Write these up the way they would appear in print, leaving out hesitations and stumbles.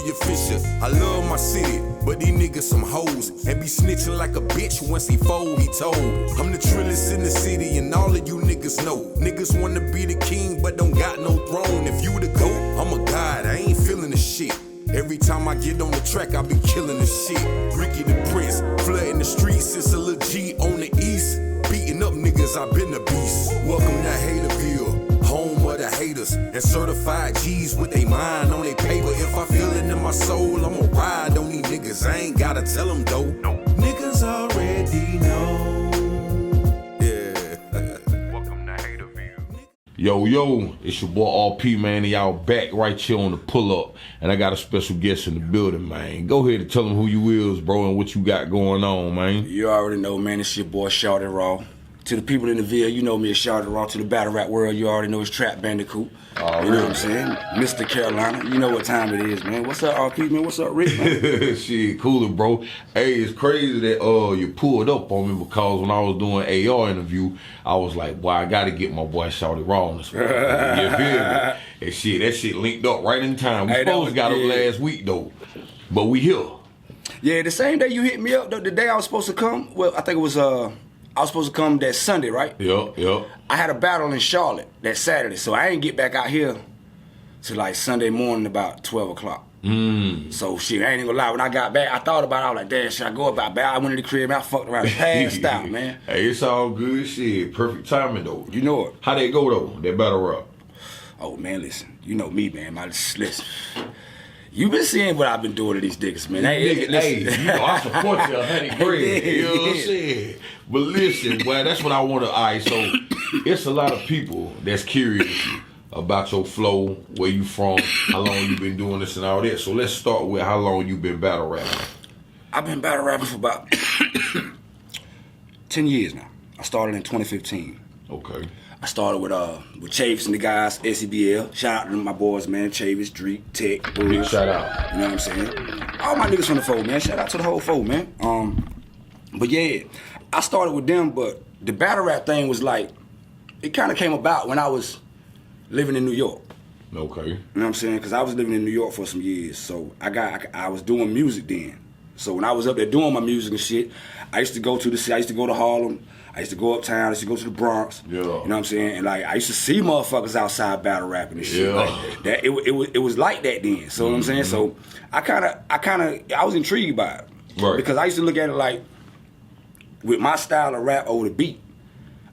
Sylvia Fisher. I love my city, but these niggas some hoes. And be snitching like a bitch once he fold, he told. I'm the trillest in the city and all of you niggas know. Niggas wanna be the king but don't got no throne. If you the GOAT, I'm a god, I ain't feeling the shit. Every time I get on the track, I be killing the shit. Ricky the Prince, flooding the streets, it's a little G on the east. Beating up niggas, I been the beast. Welcome to Haterville, home of the haters. And certified G's with they mind on they paper. If I feel it in my soul, I'ma ride on these niggas. I ain't gotta tell them though. No. Niggas already know. Yo, it's your boy RP, man, and y'all back right here on the pull-up. And I got a special guest in the building, man. Go ahead and tell them who you is, bro, and what you got going on, man. You already know, man, it's your boy Shawty Raw. To the people in the Ville, you know me as Shawty Raw. To the battle rap world, you already know it's Trap Bandicoot. You know what I'm saying? Mr. Carolina, you know what time it is, man. What's up, RP, man? What's up, Rick, man? Shit, cooler, bro. Hey, it's crazy that you pulled up on me because when I was doing AR interview, I was like, boy, I gotta get my boy Shawty Raw on this one. You feel me? And shit, that shit linked up right in time. We supposed to got up last week, though. But we here. Yeah, the same day you hit me up, the day I was supposed to come, well, I think it was, I was supposed to come that Sunday, right? Yep. I had a battle in Charlotte that Saturday, so I ain't get back out here till like Sunday morning about 12 o'clock. So shit, I ain't gonna lie, when I got back, I thought about it, I was like, damn, should I go about back? I went in the crib, I fucked around and passed out, man. Hey, it's all good shit. Perfect timing, though. You know it. How they go, though, that battle rap? Oh, man, listen, you know me, man. Listen. You been seeing what I've been doing to these niggas, man. Hey, you know, I support you 100 grand. You know what I'm saying? But listen, boy, that's what I want to. All right, so it's a lot of people that's curious about your flow, where you from, how long you been doing this and all that. So let's start with how long you been battle rapping. I've been battle rapping for about 10 years now. I started in 2015. Okay. I started with Chavis and the guys, SEBL. Shout out to my boys, man. Chavis, Dreek, Tech, Big shout out. You know what I'm saying? All my niggas from the fold, man. Shout out to the whole fold, man. But yeah, I started with them, but the battle rap thing was like, it kind of came about when I was living in New York. Okay. You know what I'm saying? Because I was living in New York for some years, so I was doing music then. So when I was up there doing my music and shit, I used to go to the city. I used to go to Harlem. I used to go uptown. I used to go to the Bronx. Yeah. You know what I'm saying? And like I used to see motherfuckers outside battle rapping and shit. Yeah. Like that. It was like that then. So what I'm saying? So I was intrigued by it. Right. Because I used to look at it like, with my style of rap over the beat,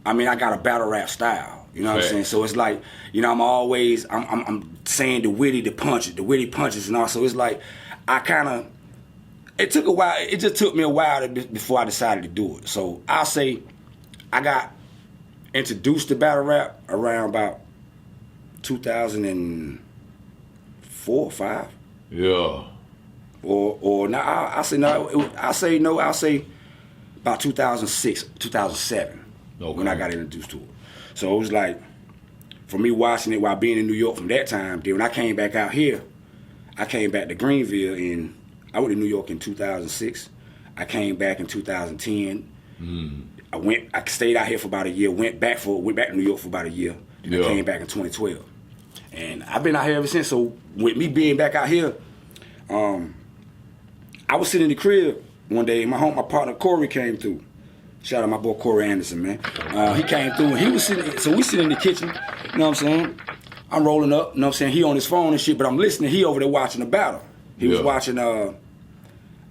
I mean, I got a battle rap style. You know what I'm saying? So it's like, you know, I'm saying the witty punches and all. So it's like, it took a while. It just took me a while before I decided to do it. So I'll say I got introduced to battle rap around about 2004 or 5. Yeah. Or now I'll say about 2006, 2007. Okay. When I got introduced to it. So it was like, for me watching it while being in New York from that time, then when I came back out here, I came back to Greenville I went to New York in 2006. I came back in 2010. I stayed out here for about a year, went back to New York for about a year, then I came back in 2012. And I've been out here ever since, so with me being back out here, I was sitting in the crib one day, my partner Corey came through. Shout out my boy Corey Anderson, man. He came through and he was sitting, so we sitting in the kitchen, you know what I'm saying? I'm rolling up, you know what I'm saying? He on his phone and shit, but I'm listening, he over there watching the battle. He was watching, I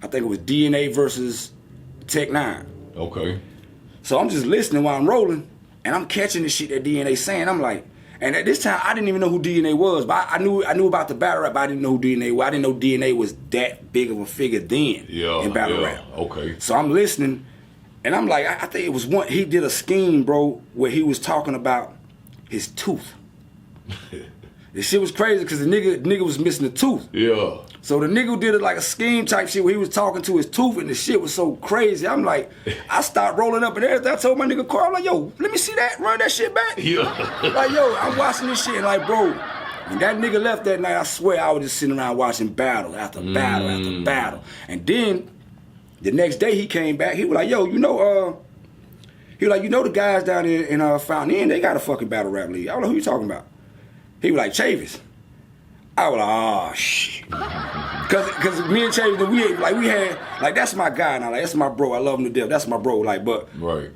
think it was DNA versus Tech 9. Okay. So I'm just listening while I'm rolling, and I'm catching the shit that DNA saying. I'm like, and at this time, I didn't even know who DNA was, but I knew about the battle rap, but I didn't know who DNA was. I didn't know DNA was that big of a figure then in battle rap. Okay. So I'm listening, and I'm like, I think it was he did a scheme, bro, where he was talking about his tooth. This shit was crazy because the nigga was missing a tooth. Yeah. So the nigga did it like a scheme type shit where he was talking to his tooth and the shit was so crazy. I'm like, I started rolling up and everything. I told my nigga Carl, I'm like, yo, let me see that, run that shit back. Yeah. Like, yo, I'm watching this shit and like, bro, when that nigga left that night, I swear I was just sitting around watching battle after battle after battle. And then the next day he came back, he was like, yo, you know the guys down there in Fountain Inn, they got a fucking battle rap league. I don't know who you talking about. He was like, Chavis. I was like, oh shit. Cause me and Chase, we had, like, that's my guy now. Like, that's my bro. I love him to death. That's my bro. Like, but right.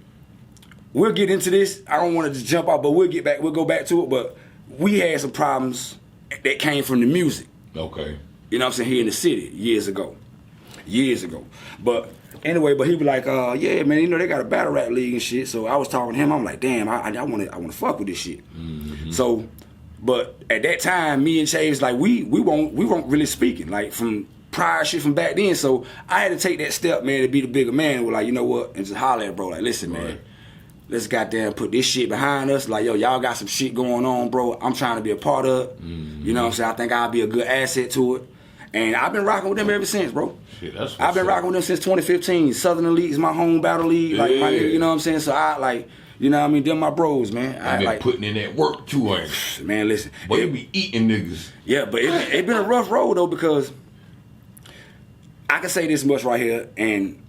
We'll get into this. I don't want to just jump out, but we'll go back to it. But we had some problems that came from the music. Okay. You know what I'm saying? Here in the city, years ago. But anyway, he was like, yeah, man, you know, they got a battle rap league and shit. So I was talking to him. I'm like, damn, I want to fuck with this shit. Mm-hmm. So, but at that time, me and Chase, like, we weren't really speaking, like, from prior shit from back then. So I had to take that step, man, to be the bigger man. We're like, you know what? And just holler at bro, like, listen, man. Right. Let's goddamn put this shit behind us. Like, yo, y'all got some shit going on, bro. I'm trying to be a part of it. Mm-hmm. You know what I'm saying? I think I'll be a good asset to it. And I've been rocking with them ever since, bro. Shit, that's I've been rocking with them since 2015. Southern Elite is my home battle league. Like, my nigga, you know what I'm saying? So I, like, you know what I mean? Them my bros, man. I've been like, putting in that work, too, ain't it? Man, listen. But it be eating niggas. Yeah, but it been a rough road, though, because I can say this much right here, and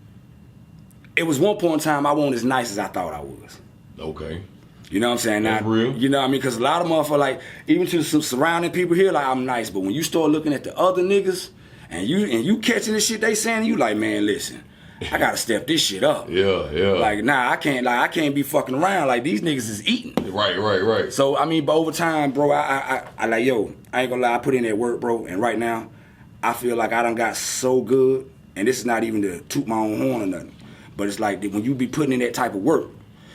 it was one point in time I wasn't as nice as I thought I was. Okay. You know what I'm saying? That's real. You know what I mean? Because a lot of motherfuckers, like, even to some surrounding people here, like, I'm nice. But when you start looking at the other niggas and you catching the shit they saying, you like, man, listen, I gotta step this shit up. Yeah. Like, nah, I can't be fucking around. Like, these niggas is eating. Right. So, I mean, but over time, bro, I like, yo, I ain't gonna lie, I put in that work, bro. And right now, I feel like I done got so good. And this is not even to toot my own horn or nothing. But it's like, when you be putting in that type of work,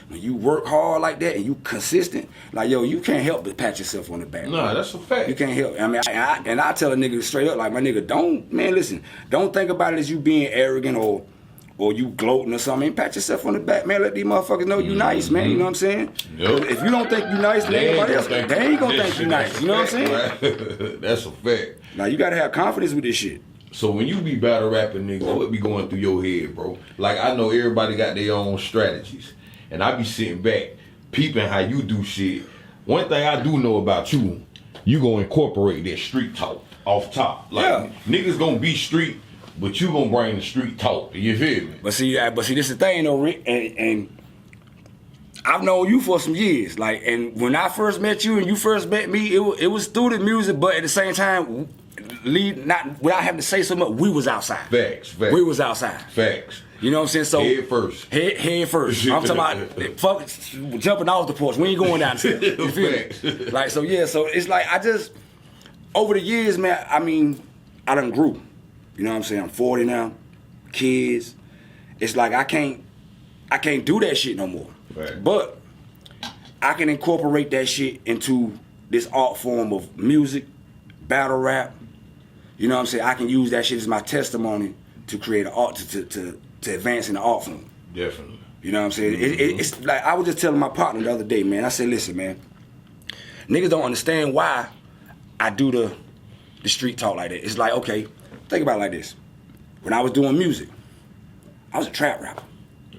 when you work hard like that and you consistent, like, yo, you can't help but pat yourself on the back. Nah, that's a fact. You can't help. I mean, I tell a nigga straight up, like, my nigga, don't think about it as you being arrogant or you gloating or something. Pat yourself on the back, man. Let these motherfuckers know you nice, man. You know what I'm saying? Yep. If you don't think you nice, then anybody else, they ain't gonna think you nice. You know what I'm saying? Right. That's a fact. Now, you gotta have confidence with this shit. So when you be battle rapping niggas, what be going through your head, bro? Like, I know everybody got their own strategies. And I be sitting back, peeping how you do shit. One thing I do know about you, you gonna incorporate that street talk off top. Like, niggas gonna be street, but you gonna bring the street talk. You feel me? But see, this is the thing though, Rick, and I've known you for some years. Like, and when I first met you and you first met me, it was through the music, but at the same time, not without having to say so much, we was outside. Facts. We was outside. Facts. You know what I'm saying? So head first. Head first. I'm talking about fuck jumping off the porch. We ain't going down there. You feel me? Like, so yeah, so it's like I just over the years, man, I mean, I done grew. You know what I'm saying? I'm 40 now, kids. It's like I can't do that shit no more. Right. But I can incorporate that shit into this art form of music, battle rap. You know what I'm saying? I can use that shit as my testimony to create an art to advance in the art form. Definitely. You know what I'm saying? Mm-hmm. It's like I was just telling my partner the other day, man. I said, listen, man, niggas don't understand why I do the street talk like that. It's like, okay, think about it like this. When I was doing music, I was a trap rapper.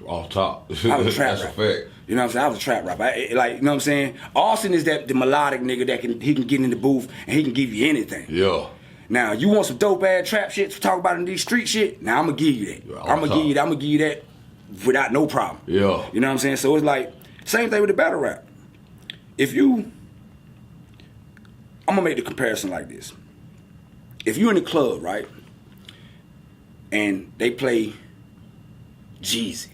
Off top. I was a trap That's rapper. a fact. You know what I'm saying? I was a trap rapper. You know what I'm saying? Austin is the melodic nigga that he can get in the booth and he can give you anything. Yeah. Now, you want some dope ass trap shit to talk about in these street shit? Now I'm gonna give you that. I'm gonna give you that without no problem. Yeah. You know what I'm saying? So it's like same thing with the battle rap. I'm gonna make the comparison like this. If you in the club, right, and they play Jeezy,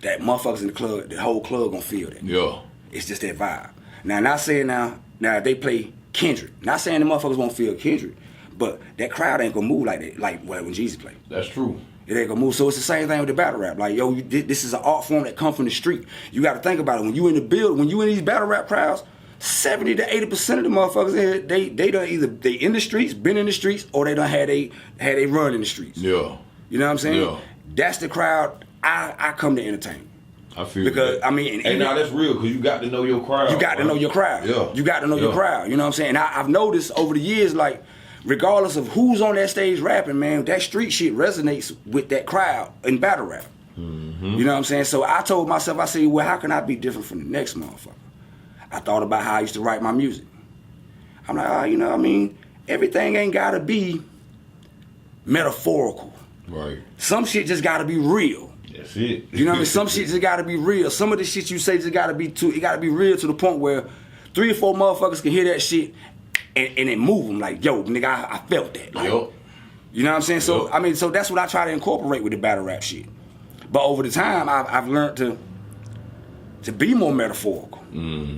that motherfuckers in the club, the whole club gonna feel that. Yeah. It's just that vibe. Now, not saying now if they play Kendrick. Not saying the motherfuckers won't feel Kendrick, but that crowd ain't gonna move like that, like when Jeezy play. That's true. It ain't gonna move. So it's the same thing with the battle rap. Like, yo, this is an art form that come from the street. You got to think about it. When you in the build, when you in these battle rap crowds, 70 to 80% of the motherfuckers in here, they done either they in the streets, been in the streets, or they done had they run in the streets. Yeah. You know what I'm saying? Yeah. That's the crowd I come to entertain. I feel because that. I mean, and now that's real because you got to know your crowd. You got to know your crowd. Yeah. You got to know your crowd. You know what I'm saying? I've noticed over the years, like, regardless of who's on that stage rapping, man, that street shit resonates with that crowd in battle rap. Mm-hmm. You know what I'm saying? So I told myself, I said, well, how can I be different from the next motherfucker? I thought about how I used to write my music. I'm like, you know what I mean? Everything ain't got to be metaphorical. Right. Some shit just got to be real. That's it. You know what I mean? Some shit just gotta be real. Some of the shit you say just gotta be real to the point where 3 or 4 motherfuckers can hear that shit and it move them like, yo, nigga, I felt that. Like, Yup. you know what I'm saying? So Yup. I mean, so that's what I try to incorporate with the battle rap shit. But over the time, I've learned to be more metaphorical.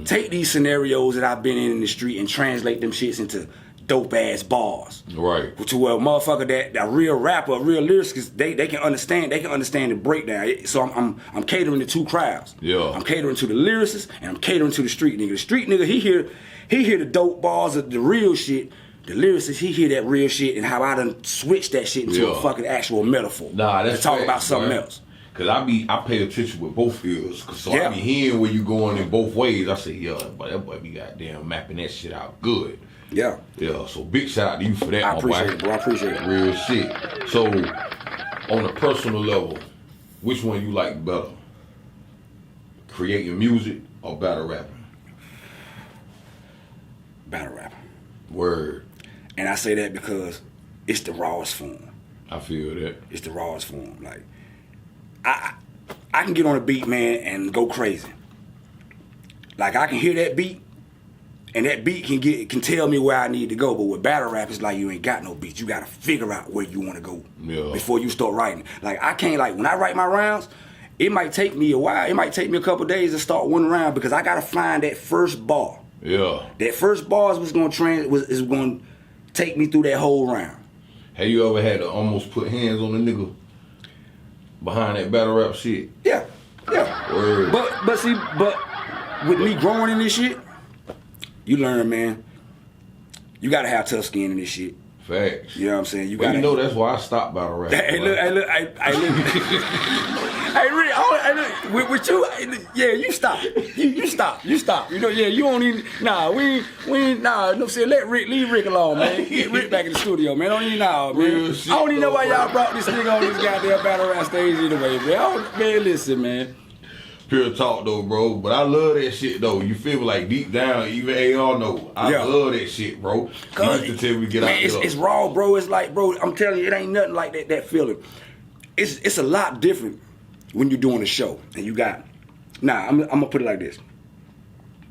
Take these scenarios that I've been in the street and translate them shits into dope ass bars. Right. To where a motherfucker that real rapper, a real lyricist, they can understand the breakdown. So I'm catering to two crowds. Yeah. I'm catering to the lyricist and I'm catering to the street nigga. The street nigga, he hear the dope bars of the real shit. The lyricist, he hear that real shit and how I done switched that shit into a fucking actual metaphor. Nah, that's to talk facts, about something man. else. Cause I pay attention with both ears. So I be hearing where you going in both ways. I say, yeah, but that boy be goddamn mapping that shit out good. Yeah. Yeah, so big shout out to you for that, I my appreciate boy. it, bro. I appreciate it. Real shit. So, on a personal level, which one you like better? Creating music or battle rapping? Battle rapper. Word. And I say that because it's the rawest form. I feel that. It's the rawest form. Like, I can get on a beat, man, and go crazy. Like, I can hear that beat, and that beat can tell me where I need to go. But with battle rap, it's like you ain't got no beats. You got to figure out where you want to go before you start writing. Like, I can't, like, when I write my rounds, it might take me a while. It might take me a couple days to start one round because I got to find that first bar. Yeah. That first bar is going to take me through that whole round. Have you ever had to almost put hands on a nigga behind that battle rap shit? Yeah. Word. But with me growing in this shit, you learn, man. You gotta have tough skin in this shit. Facts. You know what I'm saying? You know that's why I stopped battle rap. Hey, look. Hey, Rick, with you, yeah, you stop. You stop. You know, yeah, you don't even, we ain't, no, see, leave Rick alone, man. Get Rick back in the studio, man. Don't even, man. Real shit, I don't even know why bro. y'all brought this nigga on this goddamn battle rap stage anyway, man. Man, listen, man. Pure talk though, bro. But I love that shit though. You feel me? Like deep down, even AR know. I love that shit, bro. You used to tell me get man, out there. It's raw, bro. It's like, bro, I'm telling you, it ain't nothing like that feeling. It's a lot different when you're doing a show and you got. I'm gonna put it like this.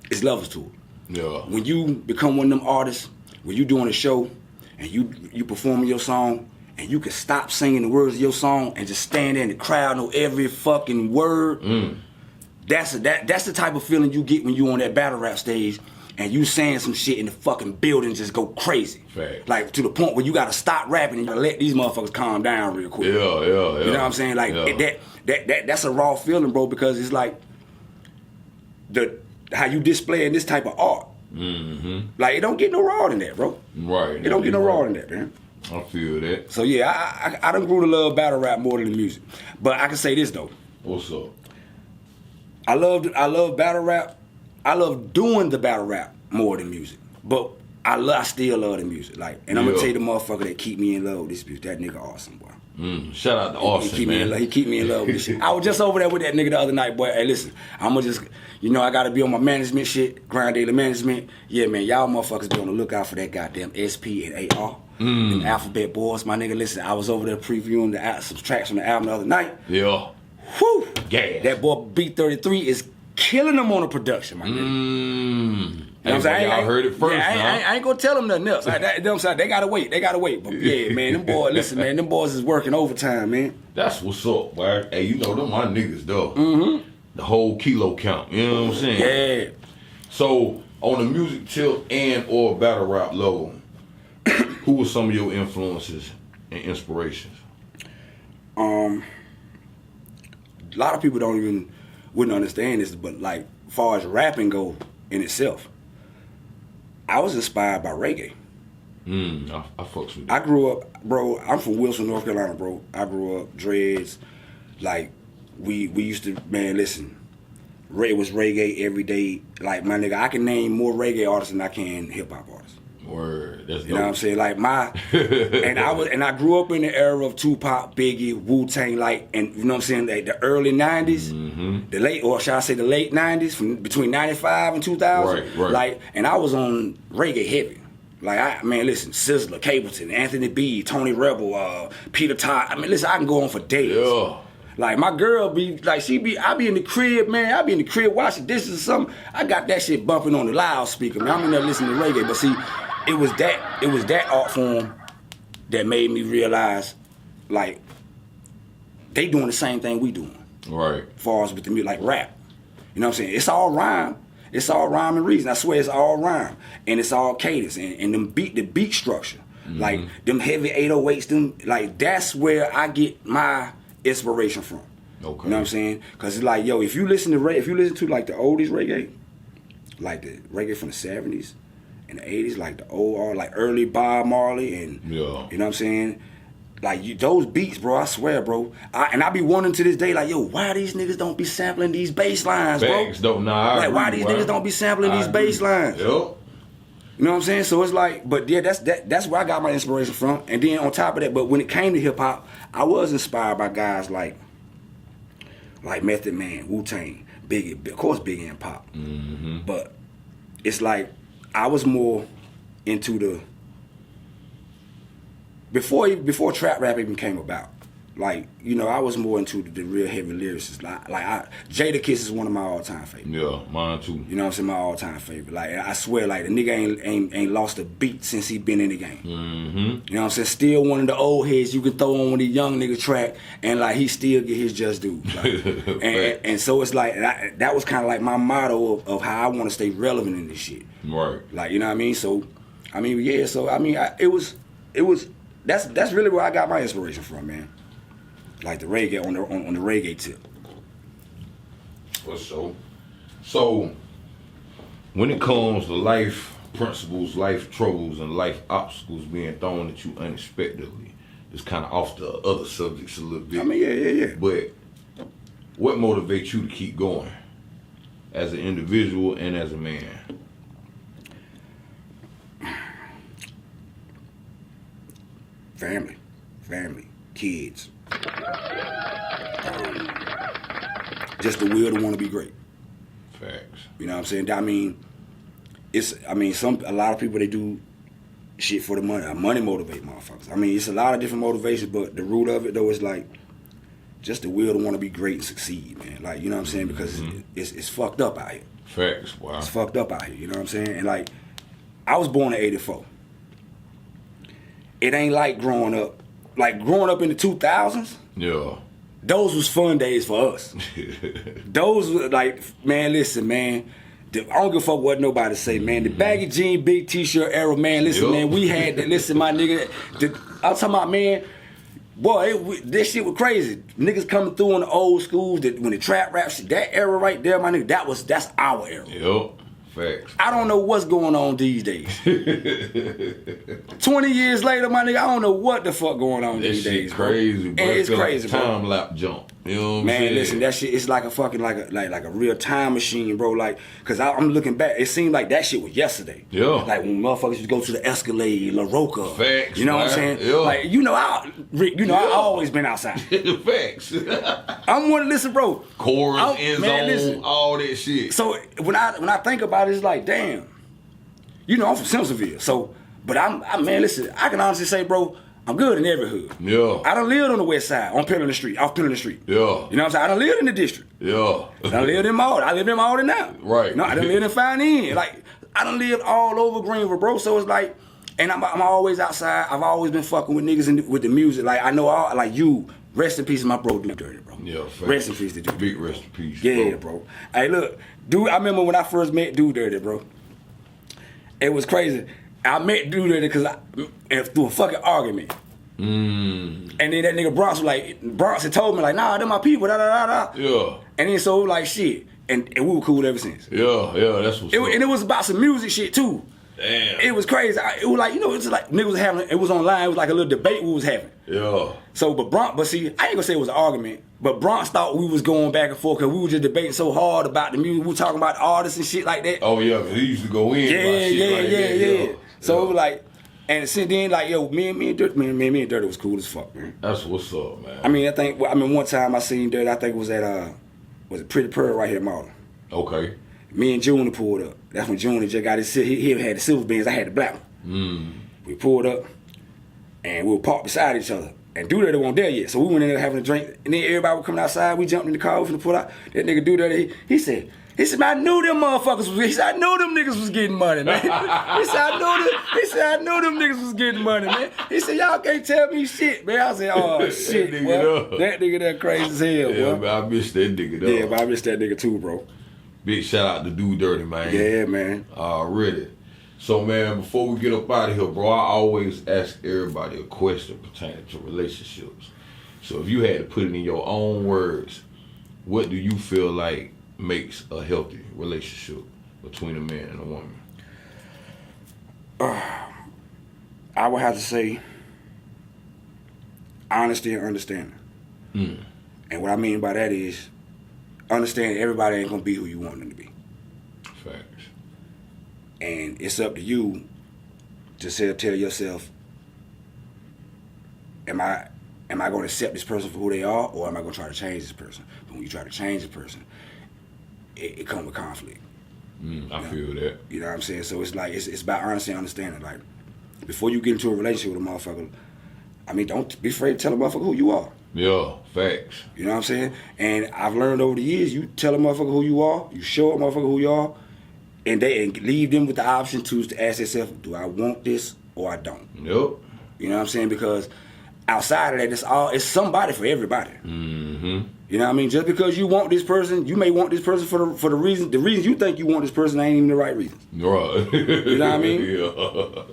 It's levels to it. Yeah. When you become one of them artists, when you doing a show and you performing your song and you can stop singing the words of your song and just stand there in the crowd know every fucking word. That's the type of feeling you get when you on that battle rap stage and you saying some shit and the fucking building just go crazy. Fact. Like to the point where you gotta stop rapping and you gotta let these motherfuckers calm down real quick. Yeah. You know what I'm saying? Like that's a raw feeling, bro, because it's like how you displaying this type of art. Like it don't get no raw than that, bro. Right. It don't get no raw than that, man. I feel that. So yeah, I done grew to love battle rap more than the music. But I can say this though. What's up? I love battle rap. I love doing the battle rap more than music. But I still love the music. Like, and I'm gonna tell you the motherfucker that keep me in love with this music. That nigga awesome, boy. Shout out to Austin, man. He keep me in love with this shit. I was just over there with that nigga the other night, boy. Hey, listen, I'm gonna just, I gotta be on my management shit, grind daily management. Yeah, man, y'all motherfuckers be on the lookout for that goddamn SP and AR. Them alphabet boys, my nigga. Listen, I was over there previewing some tracks from the album the other night. Yeah. Whew. Yeah. That boy B33 is killing them on the production, my nigga. You know what I'm saying? Y'all heard it first, I ain't gonna tell them nothing else. You know what I'm saying? They gotta wait. But yeah, man, them boys, listen, man, them boys is working overtime, man. That's what's up, boy. Hey, you know them my niggas, though. The whole kilo count. You know what I'm saying? Yeah. So, on the music tilt and or battle rap level, who were some of your influences and inspirations? A lot of people wouldn't understand this, but like, as far as rapping go in itself, I was inspired by reggae. I fucks with that. I grew up, bro. I'm from Wilson, North Carolina, bro. I grew up dreads. Like we used to, man. Listen, it was reggae every day. Like my nigga, I can name more reggae artists than I can hip hop artists. Word, that's dope. You know what I'm saying? Like and I grew up in the era of Tupac, Biggie, Wu-Tang, like, and you know what I'm saying, like the early '90s, the late 90s, from between '95 and 2000. Right. Like, and I was on reggae heavy. Like, listen, Sizzler, Capleton, Anthony B, Tony Rebel, Peter Todd. I mean, listen, I can go on for days. Yeah. Like, my girl be, like, I be in the crib, man. I be in the crib watching dishes or something. I got that shit bumping on the loudspeaker, man. I'm in there listening to reggae. But see, it was that art form that made me realize, like, they doing the same thing we doing. Right. As far as with the music, like rap. You know what I'm saying? It's all rhyme. It's all rhyme and reason. I swear it's all rhyme. And it's all cadence and the beat structure. Mm-hmm. Like them heavy 808s, them, like, that's where I get my inspiration from. Okay. You know what I'm saying? Cause it's like, yo, if you listen to like the oldies reggae, like the reggae from the 70s and the 80s, like the old, like early Bob Marley and you know what I'm saying? Like those beats, bro, I swear, bro. I be wondering to this day, like, yo, why these niggas don't be sampling these bass lines, bro? Like, why these niggas don't be sampling these bass lines? Yep. You know what I'm saying? So it's like, but yeah, that's where I got my inspiration from. And then on top of that, but when it came to hip hop, I was inspired by guys like Method Man, Wu-Tang, Biggie, of course Biggie and Pop. Mm-hmm. But it's like I was more into the before trap rap even came about. Like, you know, I was more into the real heavy lyricists. Like Jadakiss is one of my all-time favorites. Yeah, mine too. You know what I'm saying? My all-time favorite. Like, I swear, like, the nigga ain't lost a beat since he been in the game. Mm-hmm. You know what I'm saying? Still one of the old heads you can throw on with a young nigga track and, like, he still get his just due. Like, and so it's like, that was kind of like my motto of how I want to stay relevant in this shit. Right. Like, you know what I mean? So, I mean, yeah, so, I mean, that's really where I got my inspiration from, man. Like the reggae on the reggae tip. For sure. So, when it comes to life principles, life troubles, and life obstacles being thrown at you unexpectedly, it's kind of off the other subjects a little bit. I mean, yeah. But what motivates you to keep going as an individual and as a man? Family, kids. Just the will to want to be great. Facts. You know what I'm saying? I mean, a lot of people, they do shit for the money. Money motivate motherfuckers. I mean, it's a lot of different motivations, but the root of it though is like just the will to want to be great and succeed, man. Like, you know what I'm saying? Because it's fucked up out here. Facts. Wow. It's fucked up out here. You know what I'm saying? And like, I was born in '84. It ain't like growing up. Like growing up in the 2000s. Yeah. Those was fun days for us. Those were like, man, listen, man. I don't give a fuck what nobody say, man. The baggy jean, big t-shirt era, man. Listen, man, we had to listen, my nigga. I'm talking about, man. Boy, this shit was crazy. Niggas coming through in the old schools, when the trap rap shit, that era right there, my nigga, that's our era. Yep. Facts. I don't know what's going on these days. 20 years later, my nigga, I don't know what the fuck going on these days, bro. Crazy, bro. And it's crazy, like a bro. time lap jump. You know what I'm Man, saying? listen, that shit, it's like a fucking, like a real time machine, bro. Like, cause I'm looking back, it seemed like that shit was yesterday. Yeah. Like when motherfuckers used to go to the Escalade, La Roca. Facts. You know what I'm saying? Yeah. Like, I always been outside. Facts. I'm one to listen, bro. Chorus, end zone, all that shit. So when I think about it, it's like, damn. You know, I'm from Simpsonville, so, but man, listen, I can honestly say, bro, I'm good in every hood. Yeah. I done lived on the west side, off Pillar Street. Yeah. You know what I'm saying? I done lived in the district. Yeah. I done lived in Malden. I live in Malden now. Right. No, I done lived in Fine Inn. Like, I done lived all over Greenville, bro. So it's like, and I'm always outside. I've always been fucking with niggas with the music. Like, I know all, like you, rest in peace, my bro, Do Dirty, bro. Yeah, facts. Rest in peace to Do Dirty. Big rest in peace, Yeah, bro. Hey, look, dude, I remember when I first met Do Dirty, bro. It was crazy. I met Do Dirty through a fucking argument. And then that nigga Bronx had told me, like, nah, they're my people, da. Yeah. And then so, like, shit. And we were cool ever since. Yeah, that's what's up. And it was about some music shit, too. Damn. It was crazy. It was like, you know, it's like niggas was having, it was online, it was like a little debate we was having. Yeah. So, but see, I ain't gonna say it was an argument, but Bronx thought we was going back and forth because we were just debating so hard about the music. We were talking about artists and shit like that. Oh, yeah, because he used to go in. Yeah. So it was like, and since then, like, yo, me and Dirty was cool as fuck, man. That's what's up, man. I mean, one time I seen Dirty, I think it was at, was it Pretty Pearl right here in Malden. Okay. Me and Junior pulled up. That's when Junior just got his, he had the silver beans, I had the black one. We pulled up, and we were parked beside each other. And Do Dirty wasn't there yet, so we went in there having a drink, and then everybody was coming outside, we jumped in the car, we finna pull out. That nigga Do Dirty, he said, He said, I knew them motherfuckers was. He said, I knew them niggas was getting money, man. He said, I knew them niggas was getting money, man. He said, y'all can't tell me shit, man. I said, oh shit, boy. That nigga that crazy as hell, yeah, boy. Man, I miss that nigga, though. Yeah, but I miss that nigga too, bro. Big shout out to Dude Dirty, man. Yeah, man. Already. So, man, before we get up out of here, bro, I always ask everybody a question pertaining to relationships. So if you had to put it in your own words, what do you feel like makes a healthy relationship between a man and a woman? I would have to say honesty and understanding. And what I mean by that is understanding everybody ain't gonna be who you want them to be. Facts. And it's up to you to tell yourself, am I going to accept this person for who they are, or am I going to try to change this person? But when you try to change a person, it comes with conflict. I feel that. You know what I'm saying? So it's like, it's about honesty and understanding. Like, before you get into a relationship with a motherfucker, I mean, don't be afraid to tell a motherfucker who you are. Yeah, facts. You know what I'm saying? And I've learned over the years, you tell a motherfucker who you are, you show a motherfucker who you are, and leave them with the option to ask themselves, do I want this or I don't? Yep. You know what I'm saying? Because outside of that, it's somebody for everybody. Mm-hmm. You know what I mean? Just because you want this person, you may want this person for the reason you think you want this person ain't even the right reason. Right. You know what I mean? Yeah.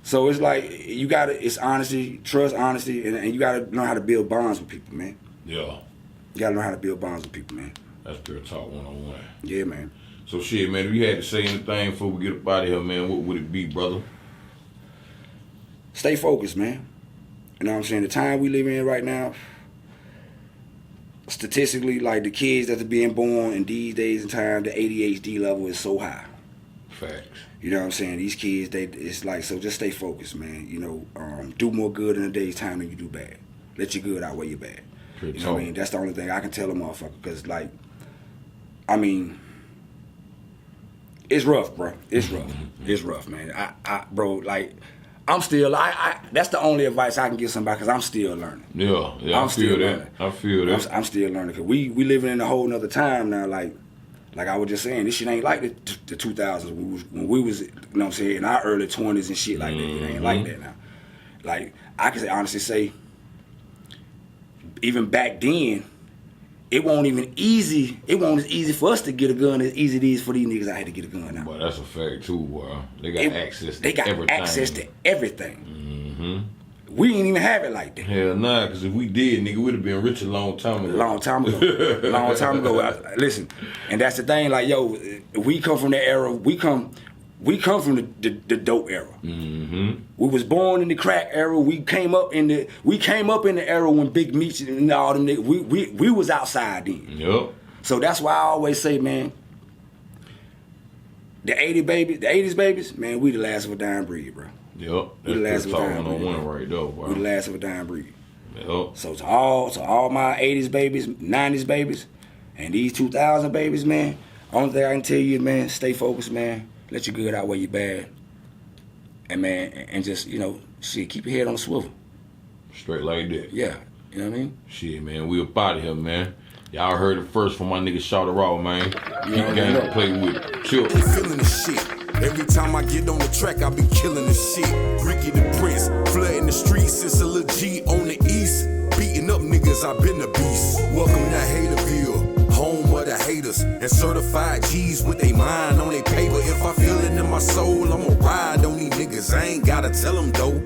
So it's like it's honesty, trust, honesty, and you gotta learn how to build bonds with people, man. Yeah. You gotta learn how to build bonds with people, man. That's pure talk 101. Yeah, man. So shit, man, if you had to say anything before we get up out of here, man, what would it be, brother? Stay focused, man. You know what I'm saying? The time we live in right now, statistically, like the kids that are being born in these days and time, the ADHD level is so high. Facts. You know what I'm saying? These kids, it's like, so just stay focused, man. You know, do more good in a day's time than you do bad. Let your good outweigh your bad. You know what I mean? That's the only thing I can tell a motherfucker. Because, like, I mean, it's rough, bro. It's rough. It's rough, man. Bro, like, I'm still, that's the only advice I can give somebody, because I'm still learning. Yeah, I'm still learning. I feel that. I'm still learning, because we living in a whole nother time now, like I was just saying, this shit ain't like the 2000s when we was, you know what I'm saying, in our early 20s and shit like that. It ain't like that now. Like, I can honestly say, even back then, it wasn't as easy for us to get a gun as easy it is for these niggas out here to get a gun now. Boy, that's a fact too, boy. They got access to everything. Access to everything. We didn't even have it like that. Hell nah, because if we did, nigga, we'd have been rich a long time ago. Long time ago. Listen, and that's the thing, like, yo, we come from that era, we come from the dope era. We was born in the crack era. We came up in the era when Big Meech and all them niggas, we was outside then. Yep. So that's why I always say, man, the 80s babies, man, we the last of a dying breed, bro. Yep. We the last of a dying breed. Right though, bro. We the last of a dying breed. Yep. So to all my 80s babies, 90s babies, and these 2000 babies, man, only thing I can tell you, man, stay focused, man. Let your good outweigh your bad. And man, and just, you know, shit, keep your head on the swivel. Straight like that. Yeah. You know what I mean? Shit, man, we up out of here, man. Y'all heard it first from my nigga Shawty Raw, man. Keep game to play with it. Chill. They feeling the shit. Every time I get on the track, I be killing the shit. Ricky the Prince, flooding the streets. It's a little G on the east. Beating up niggas, I been the beast. Welcome to Haterville, home of the haters. And certified G's with they mind on they paper. If I feel it in my soul, I'ma ride on these niggas. I ain't gotta tell them though.